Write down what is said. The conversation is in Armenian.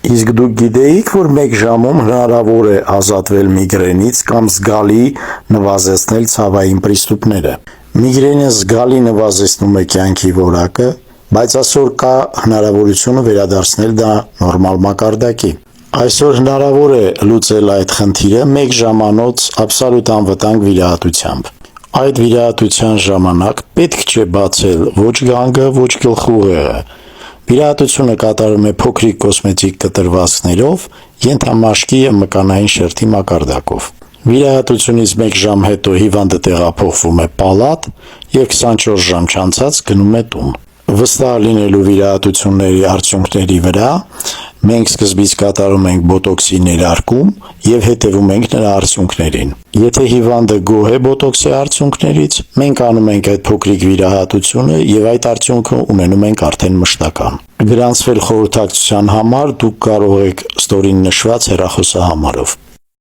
Իսկ դուք գիտեիք, որ 1 ժամում հնարավոր է ազատվել միգրենից կամ զգալի նվազեցնել ցավային պրիստուպները։ Միգրենը զգալի նվազեցնում է կյանքի որակը, բայց այսօր կա հնարավորություն վերադարձնել դա նորմալ մակարդակի։ Այսօր հնարավոր է լուծել այդ խնդիրը 1 ժամանոց աբսոլյուտ անվտանգ վիրահատությամբ։ Այդ վիրահատության ժամանակ պետք չէ բացել ոչ գանգը, ոչ գլխուղեղը։ Վիրահատությունը կատարում է փոքրիկ կոսմետիկ կտրվածքներով, ենթամաշկի և մկանային շերտի մակարդակով։ Վիրահատությունից 1 ժամ հետո հիվանդը տեղափոխվում է պալատ և 24 ժամ չանցած գնում է տուն։ Վստահ լինելու վիրահատությունների արդյունքների վրա մենք սկզբից կատարում ենք բոտոքսի ներարկում և հետևում ենք նրա արդյունքներին։ Եթե հիվանդը գոհ է բոտոքսի արդյունքներից, մենք անում ենք այդ փոքրիկ վիրահատությունը և այդ արդյունքը ունենում ենք արդեն մշտական։ Գրանցվել խորհրդակցության համար դուք կարող եք ստորին նշված հեռախոսահամարով։